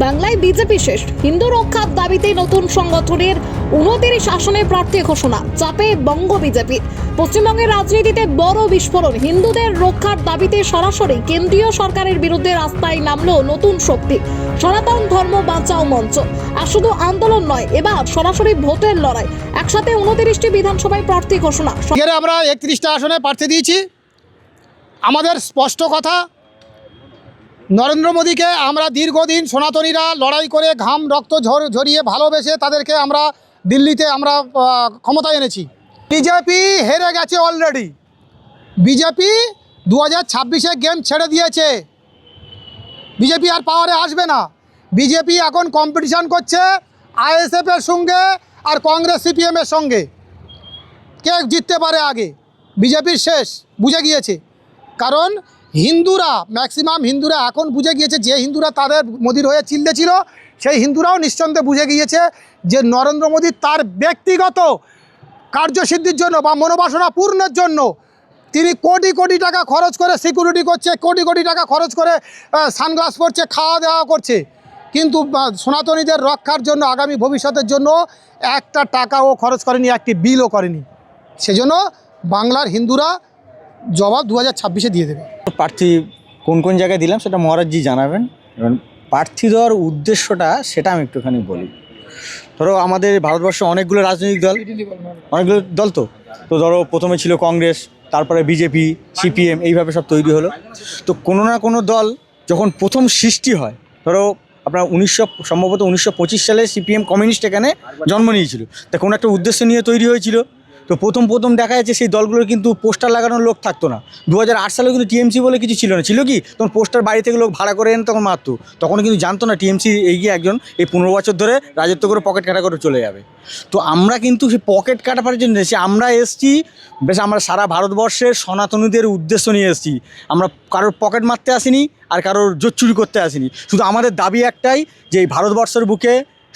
বাংলায় বিজেপি শেষ, হিন্দু রক্ষার দাবিতে নতুন সংগঠনের 29 আসনে প্রার্থী ঘোষণা, চাপে বঙ্গ বিজেপি। পশ্চিমবঙ্গের রাজনীতিতে বড় বিস্ফোরণ, হিন্দুদের রক্ষার দাবিতে সরাসরি কেন্দ্রীয় সরকারের বিরুদ্ধে রাস্তায় নামলো নতুন শক্তি, সনাতন ধর্ম বাঁচাও মঞ্চ। আর শুধু আন্দোলন নয়, এবার সরাসরি ভোটের লড়াই, একসাথে 29টি বিধানসভায় প্রার্থী ঘোষণা। আমরা 31টা আসনে প্রার্থী দিয়েছি। আমাদের স্পষ্ট কথা, নরেন্দ্র মোদীকে আমরা দীর্ঘদিন সনাতনীরা লড়াই করে ঘাম রক্ত ঝরিয়ে ভালোবেসে তাদেরকে আমরা দিল্লিতে ক্ষমতায় এনেছি। বিজেপি হেরে গেছে অলরেডি। বিজেপি 2026-এ গেম ছেড়ে দিয়েছে। বিজেপি আর পাওয়ারে আসবে না। বিজেপি এখন কম্পিটিশান করছে আইএসএফের সঙ্গে আর কংগ্রেস সিপিএমের সঙ্গে, কে জিততে পারে আগে। বিজেপির শেষ, বুঝে গিয়েছে। কারণ হিন্দুরা, ম্যাক্সিমাম হিন্দুরা এখন বুঝে গিয়েছে, যে হিন্দুরা তাদের মোদির হয়ে চিল্লেছিল সেই হিন্দুরাও নিঃসন্দেহে বুঝে গিয়েছে যে নরেন্দ্র মোদী তার ব্যক্তিগত কার্যসিদ্ধির জন্য বা মনোবাসনা পূর্ণের জন্য তিনি কোটি কোটি টাকা খরচ করে সিকিউরিটি করছে, কোটি কোটি টাকা খরচ করে সানগ্লাস পরছে, খাওয়া দাওয়া করছে, কিন্তু সনাতনীদের রক্ষার জন্য আগামী ভবিষ্যতের জন্য একটা টাকাও খরচ করেনি, একটি বিলও করেনি। সেজন্য বাংলার হিন্দুরা জবাব 2026-এ দিয়ে দেবে। প্রার্থী কোন কোন জায়গায় দিলাম সেটা মহারাজজি জানাবেন। এবং প্রার্থী দেওয়ার উদ্দেশ্যটা সেটা আমি একটুখানি বলি। ধরো আমাদের ভারতবর্ষে অনেকগুলো রাজনৈতিক দল তো ধরো প্রথমে ছিল কংগ্রেস, তারপরে বিজেপি, সিপিএম, এইভাবে সব তৈরি হলো। তো কোনো না কোনো দল যখন প্রথম সৃষ্টি হয়, ধরো আপনার সম্ভবত 1925 সালে সিপিএম কমিউনিস্ট এখানে জন্ম নিয়েছিল। তা কোনো একটা উদ্দেশ্য নিয়ে তৈরি হয়েছিল। তো প্রথম দেখা যাচ্ছে সেই দলগুলোর কিন্তু পোস্টার লাগানোর লোক থাকতো না। 2008 সালে কিন্তু টিএমসি বলে কিছু ছিল না, ছিল কি তখন পোস্টার বাড়ি থেকে লোক ভাড়া করে এনে তখন মারতো। তখন কিন্তু জানতো না টিএমসি এগিয়ে একজন এই 15 বছর ধরে রাজত্ব করে পকেট কাটা করে চলে যাবে। তো আমরা কিন্তু সেই পকেট কাটার জন্য এসেছি। আমরা এসেছি বেশ, আমরা সারা ভারতবর্ষের সনাতনীদের উদ্দেশ্য নিয়ে এসেছি। আমরা কারোর পকেট মারতে আসিনি আর কারোর জোর চুরি করতে আসিনি। শুধু আমাদের দাবি একটাই, যে এই ভারতবর্ষের বুকে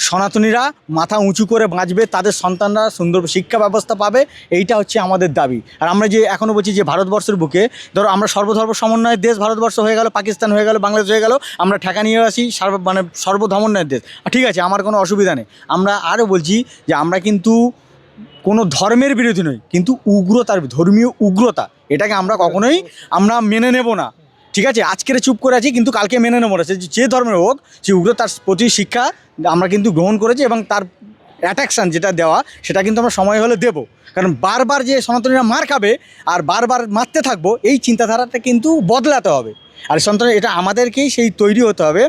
সনাতনীরা মাথা উঁচু করে বাঁচবে, তাদের সন্তানরা সুন্দর শিক্ষা ব্যবস্থা পাবে, এইটা হচ্ছে আমাদের দাবি। আর আমরা যে এখনও বলছি যে ভারতবর্ষের বুকে ধরো আমরা সর্বধর্ম সমন্বয়ের দেশ, ভারতবর্ষ হয়ে গেল, পাকিস্তান হয়ে গেল, বাংলাদেশ হয়ে গেল, আমরা ঠেকা নিয়ে আসি সর্বধর্মের দেশ। ঠিক আছে, আমার কোনো অসুবিধা নেই। আমরা আরও বলছি যে আমরা কিন্তু কোনো ধর্মের বিরোধী নই, কিন্তু উগ্রতার, ধর্মীয় উগ্রতা, এটাকে আমরা কখনোই মেনে নেব না। ঠিক আছে, আজকের চুপ করে আছি, কিন্তু কালকে মেনে নেবো না। যে ধর্মের হোক, সে উগ্রতার প্রতি শিক্ষা আমরা কিন্তু গ্রহণ করেছি, এবং তার অ্যাট্যাকশান যেটা দেওয়া সেটা কিন্তু আমরা সময় হলে দেব। কারণ বারবার যে সনাতনীরা মার খাবে আর বারবার মারতে থাকবো, এই চিন্তাধারাটা কিন্তু বদলাতে হবে। আর সনাতনী এটা আমাদেরকেই সেই তৈরি হতে হবে,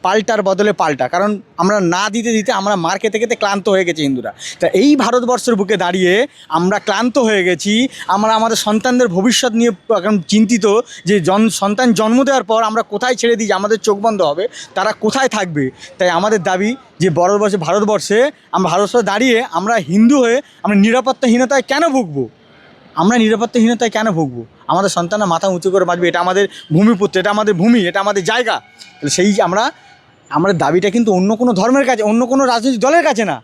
পাল্টার বদলে পাল্টা। কারণ আমরা না দিতে দিতে আমরা মার খেতে খেতে ক্লান্ত হয়ে গেছি হিন্দুরা। তা এই ভারতবর্ষের বুকে দাঁড়িয়ে আমরা ক্লান্ত হয়ে গেছি। আমরা আমাদের সন্তানদের ভবিষ্যৎ নিয়ে এখন চিন্তিত, যে সন্তান জন্ম দেওয়ার পর আমরা কোথায় ছেড়ে দিই, আমাদের চোখ বন্ধ হবে, তারা কোথায় থাকবে। তাই আমাদের দাবি যে ভারতবর্ষে আমরা ভারতবর্ষে দাঁড়িয়ে আমরা হিন্দু হয়ে আমরা নিরাপত্তাহীনতায় কেন ভুগবো? আমাদের সন্তানরা মাথা উঁচু করে বাঁচবে। এটা আমাদের ভূমিপুত্র, এটা আমাদের ভূমি, এটা আমাদের জায়গা। সেই আমরা দাবিটা কিন্তু অন্য কোনো ধর্মের কাছে, অন্য কোনো রাজনৈতিক দলের কাছে না,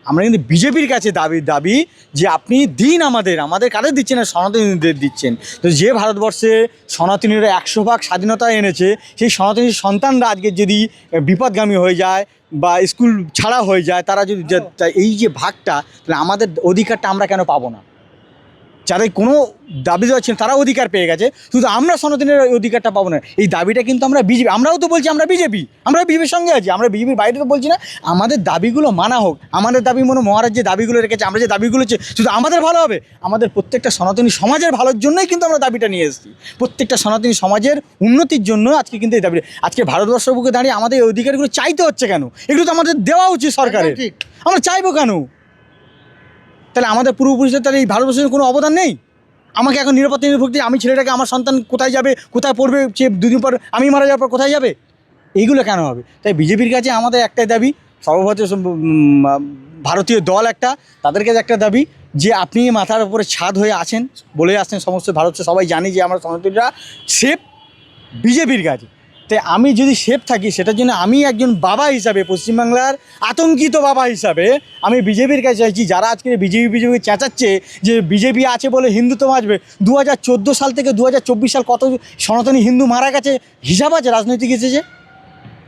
আমরা কিন্তু বিজেপির কাছে দাবি যে আপনি দিন, আমাদের কাদের দিচ্ছেন না, সনাতনীদের দিচ্ছেন। তো যে ভারতবর্ষে সনাতনীরা 100% স্বাধীনতা এনেছে, সেই সনাতনী সন্তানরা আজকে যদি বিপদগামী হয়ে যায় বা স্কুল ছাড়া হয়ে যায়, তারা যদি এই যে ভাগটা, তাহলে আমাদের অধিকারটা আমরা কেন পাবো না? যাদের কোনো দাবি দেওয়া ছিল তারা অধিকার পেয়ে গেছে, শুধু আমরা সনাতনের অধিকারটা পাবো না। এই দাবিটা কিন্তু আমরাও তো বলছি আমরা বিজেপির সঙ্গে আছি, আমরা বিজেপির বাইরে তো বলছি না। আমাদের দাবিগুলো মানা হোক। আমাদের দাবি মহারাজ যে দাবিগুলো রেখেছে, আমরা যে দাবিগুলো শুধু আমাদের ভালো হবে, আমাদের প্রত্যেকটা সনাতনী সমাজের ভালোর জন্যই কিন্তু আমরা দাবিটা নিয়ে এসেছি। প্রত্যেকটা সনাতনী সমাজের উন্নতির জন্য আজকে কিন্তু এই দাবি। আজকে ভারতবর্ষের বুকে দাঁড়িয়ে আমাদের এই অধিকারগুলো চাইতে হচ্ছে কেন? এগুলো তো আমাদের দেওয়া উচিত সরকারের। আমরা চাইবো কেন? তাহলে আমাদের পূর্বপুরুষদের তাহলে এই ভারতবর্ষের কোনো অবদান নেই? আমাকে এখন নিরাপত্তা ভুগতে, আমি ছেলেটাকে, আমার সন্তান কোথায় যাবে, কোথায় পড়বে, সে দুদিন পর আমি মারা যাওয়ার পর কোথায় যাবে? এইগুলো কেন হবে? তাই বিজেপির কাছে আমাদের একটাই দাবি, সর্বভারতীয় ভারতীয় দল একটা, তাদের কাছে একটা দাবি যে আপনি মাথার উপরে ছাদ হয়ে আছেন, বলে আসছেন সমস্ত ভারতবর্ষে সবাই জানি যে আমরা সনাতনীরা সেফ বিজেপির কাছে। তাই আমি যদি সেফ থাকি, সেটার জন্য আমি একজন বাবা হিসাবে, পশ্চিমবাংলার আতঙ্কিত বাবা হিসাবে আমি বিজেপির কাছে চাইছি, যারা আজকে বিজেপি চেঁচাচ্ছে যে বিজেপি আছে বলে হিন্দুত্ব বাঁচবে। 2014 সাল থেকে 2024 সাল কত সনাতনী হিন্দু মারা গেছে হিসাব আছে, রাজনৈতিক এসেছে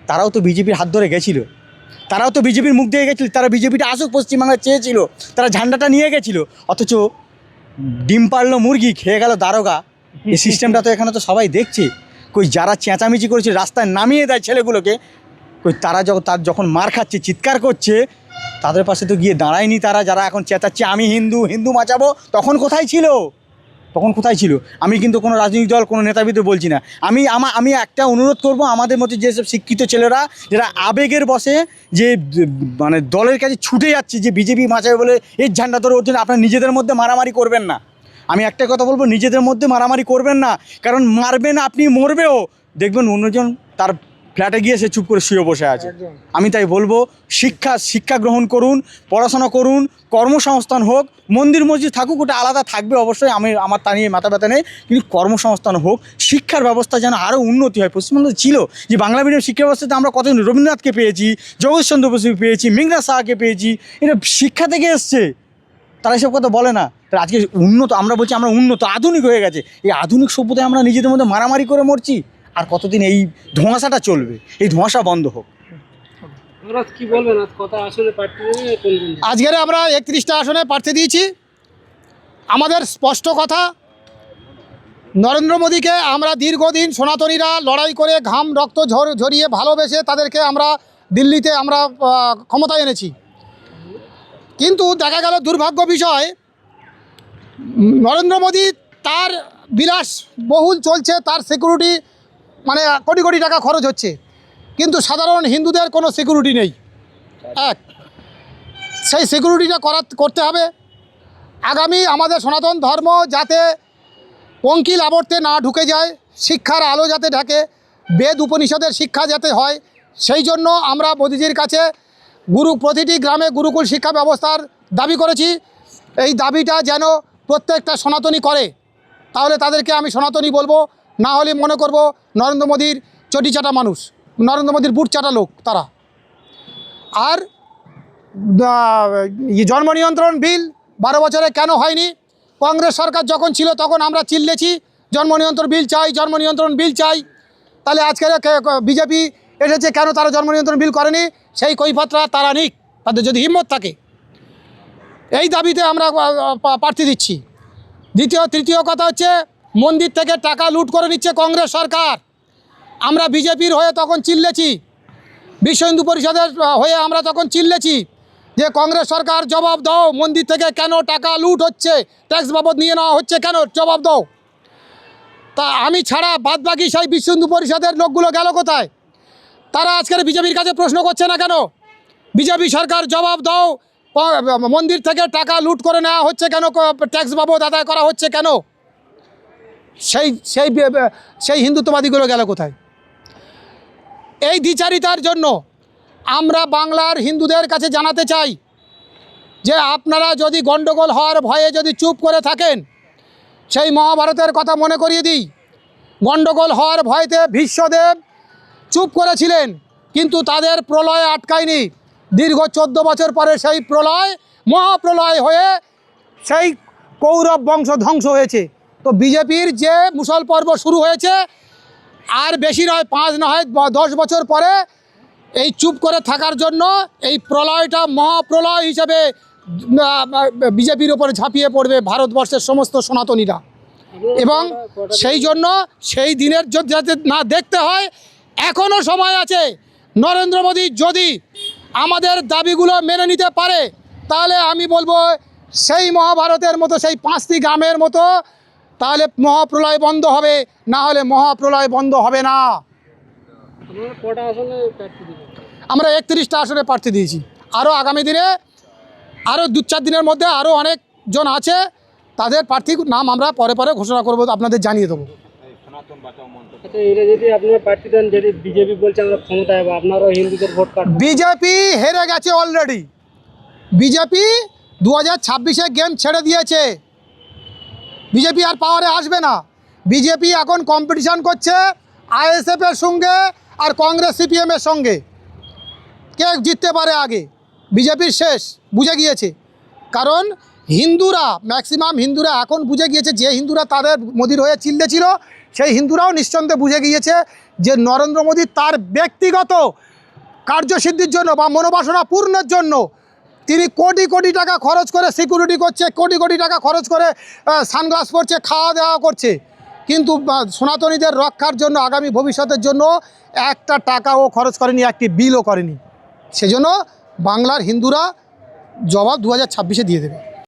তারাও তো বিজেপির হাত ধরে গেছিলো, তারাও তো বিজেপির মুখ দিয়ে গেছিল, তারা বিজেপিটা আসুক পশ্চিমবাংলায় চেয়েছিল, তারা ঝান্ডাটা নিয়ে গেছিলো। অথচ ডিম পারলো মুরগি খেয়ে গেল দারোগা, এই সিস্টেমটা তো এখানে তো সবাই দেখছে। কই যারা চেঁচামেচি করেছে, রাস্তায় নামিয়ে দেয় ছেলেগুলোকে, কই তারা যখন মার খাচ্ছে, চিৎকার করছে, তাদের পাশে তো গিয়ে দাঁড়ায়নি তারা। যারা এখন চেঁচাচ্ছে আমি হিন্দু হিন্দু বাঁচাবো, তখন কোথায় ছিল? তখন কোথায় ছিল? আমি কিন্তু কোনো রাজনৈতিক দল, কোনো নেতাবিদ বলছি না। আমি একটা অনুরোধ করব, আমাদের মধ্যে যেসব শিক্ষিত ছেলেরা যারা আবেগের বসে যে মানে দলের কাছে ছুটে যাচ্ছে যে বিজেপি বাঁচাবে বলে এর ঝান্ডা ধরে ওঠেন, আপনারা নিজেদের মধ্যে মারামারি করবেন না। আমি একটা কথা বলবো, নিজেদের মধ্যে মারামারি করবেন না, কারণ মারবেন আপনি, মরবেও দেখবেন অন্যজন তার ফ্ল্যাটে গিয়ে সে চুপ করে শুয়ে বসে আছে। আমি তাই বলবো, শিক্ষা গ্রহণ করুন, পড়াশোনা করুন, কর্মসংস্থান হোক, মন্দির মসজিদ থাকুক, ওটা আলাদা থাকবে অবশ্যই, আমার তা নিয়ে মাথা ব্যথা নেই, কিন্তু কর্মসংস্থান হোক, শিক্ষার ব্যবস্থা যেন আরও উন্নতি হয়। পশ্চিমবঙ্গে ছিল যে বাংলা মিডিয়াম শিক্ষা ব্যবস্থাতে আমরা কতজন রবীন্দ্রনাথকে পেয়েছি, জগদীশচন্দ্র বসুকে পেয়েছি, মেঘনাথ সাহাকে পেয়েছি, এটা শিক্ষা থেকে এসছে। তারা এসব কথা বলে না। তারা আজকে উন্নত, আমরা বলছি আমরা উন্নত, আধুনিক হয়ে গেছে। এই আধুনিক সভ্যতায় আমরা নিজেদের মধ্যে মারামারি করে মরছি। আর কতদিন এই ধোঁয়াশাটা চলবে? এই ধোঁয়াশা বন্ধ হোক। কি বলবেন কথা আসলে আজকের আমরা 31টা আসনে প্রার্থী দিয়েছি। আমাদের স্পষ্ট কথা, নরেন্দ্র মোদীকে আমরা দীর্ঘদিন সনাতনীরা লড়াই করে ঘাম রক্ত ঝরিয়ে ভালোবেসে তাদেরকে আমরা দিল্লিতে আমরা ক্ষমতায় এনেছি। কিন্তু দেখা গেল দুর্ভাগ্য বিষয়, নরেন্দ্র মোদী তার বিলাস বহুল চলছে, তার সিকিউরিটি মানে কোটি কোটি টাকা খরচ হচ্ছে, কিন্তু সাধারণ হিন্দুদের কোনো সিকিউরিটি নেই। সেই সিকিউরিটিটা করতে হবে। আগামী আমাদের সনাতন ধর্ম যাতে পঙ্কিল আবর্তে না ঢুকে যায়, শিক্ষার আলো যাতে ঢাকে, বেদ উপনিষদের শিক্ষা যাতে হয়, সেই জন্য আমরা মোদিজির কাছে প্রতিটি গ্রামে গুরুকুল শিক্ষা ব্যবস্থার দাবি করেছি। এই দাবিটা যেন প্রত্যেকটা সনাতনী করে, তাহলে তাদেরকে আমি সনাতনী বলবো, না হলে মনে করব নরেন্দ্র মোদীর চটি চাটা মানুষ, নরেন্দ্র মোদীর বুট চাটা লোক তারা। আর জন্ম নিয়ন্ত্রণ বিল 12 বছরে কেন হয়নি? কংগ্রেস সরকার যখন ছিল তখন আমরা চিল্লেছি জন্ম নিয়ন্ত্রণ বিল চাই, জন্ম নিয়ন্ত্রণ বিল চাই। তাহলে আজকের বিজেপি এসেছে, কেন তারা জন্ম নিয়ন্ত্রণ বিল করেনি? সেই কৈফতরা তারা নিক, তাদের যদি হিম্মত থাকে। এই দাবিতে আমরা প্রার্থী দিচ্ছি। তৃতীয় কথা হচ্ছে, মন্দির থেকে টাকা লুট করে নিচ্ছে কংগ্রেস সরকার। আমরা বিজেপির হয়ে তখন চিল্লেছি, বিশ্ব হিন্দু পরিষদের হয়ে আমরা তখন চিল্লেছি যে কংগ্রেস সরকার জবাব দাও, মন্দির থেকে কেন টাকা লুট হচ্ছে, ট্যাক্স বাবদ নিয়ে নেওয়া হচ্ছে কেন, জবাব দাও। তা আমি ছাড়া বাদবাকি সেই বিশ্ব হিন্দু পরিষদের লোকগুলো গেল কোথায়? তারা আজকের বিজেপির কাছে প্রশ্ন করছে না কেন? বিজেপি সরকার জবাব দাও, মন্দির থেকে টাকা লুট করে নেওয়া হচ্ছে কেন, ট্যাক্স বাবদ আদায় করা হচ্ছে কেন? সেই হিন্দুত্ববাদীগুলো গেল কোথায়? এই দ্বিচারিতার জন্য আমরা বাংলার হিন্দুদের কাছে জানাতে চাই যে আপনারা যদি গণ্ডগোল হওয়ার ভয়ে যদি চুপ করে থাকেন, সেই মহাভারতের কথা মনে করিয়ে দিই। গণ্ডগোল হওয়ার ভয়তে ভীষ্মদেব চুপ করেছিলেন, কিন্তু তাদের প্রলয় আটকায়নি। দীর্ঘ 14 বছর পরে সেই প্রলয় মহাপ্রলয় হয়ে সেই কৌরব বংশ ধ্বংস হয়েছে। তো বিজেপির যে মুসল পর্ব শুরু হয়েছে, আর বেশি নয়, 5 নয় 10 বছর পরে এই চুপ করে থাকার জন্য এই প্রলয়টা মহাপ্রলয় হিসেবে বিজেপির ওপরে ঝাঁপিয়ে পড়বে ভারতবর্ষের সমস্ত সনাতনীরা। এবং সেই জন্য সেই দিনের যাতে না দেখতে হয়, এখনও সময় আছে। নরেন্দ্র মোদী যদি আমাদের দাবিগুলো মেনে নিতে পারে, তাহলে আমি বলবো সেই মহাভারতের মতো, সেই 5টি গ্রামের মতো, তাহলে মহাপ্রলয় বন্ধ হবে, না হলে মহাপ্রলয় বন্ধ হবে না। আমরা 31টা আসনে প্রার্থী দিয়েছি। আরও আগামী দিনে আরও 2-4 দিনের মধ্যে আরও অনেকজন আছে, তাদের প্রার্থীর নাম আমরা পরে পরে ঘোষণা করব, আপনাদের জানিয়ে দেবো। বিজেপি বলছে আমরা ক্ষমতায়, আপনারাও হিন্দুদের ভোট কাটবেন। বিজেপি হেরে গেছে অলরেডি। বিজেপি 2026-এ গেম ছেড়ে দিয়েছে। বিজেপি আর পাওয়ারে আসবে না। বিজেপি এখন কম্পিটিশান করছে আইএসএফের সঙ্গে আর কংগ্রেস সিপিএমের সঙ্গে, কে জিততে পারে আগে। বিজেপির শেষ, বুঝে গিয়েছে। কারণ হিন্দুরা, ম্যাক্সিমাম হিন্দুরা এখন বুঝে গিয়েছে, যে হিন্দুরা তাদের মোদির হয়ে চিল্লেছিল, সেই হিন্দুরাও নিঃসন্দেহে বুঝে গিয়েছে যে নরেন্দ্র মোদী তার ব্যক্তিগত কার্যসিদ্ধির জন্য বা মনোবাসনা পূর্ণের জন্য তিনি কোটি কোটি টাকা খরচ করে সিকিউরিটি করছে, কোটি কোটি টাকা খরচ করে সানগ্লাস পরছে, খাওয়া দাওয়া করছে, কিন্তু সনাতনীদের রক্ষার জন্য আগামী ভবিষ্যতের জন্য একটা টাকাও খরচ করেনি, একটি বিলও করেনি। সেজন্য বাংলার হিন্দুরা জবাব 2026-এ দিয়ে দেবে।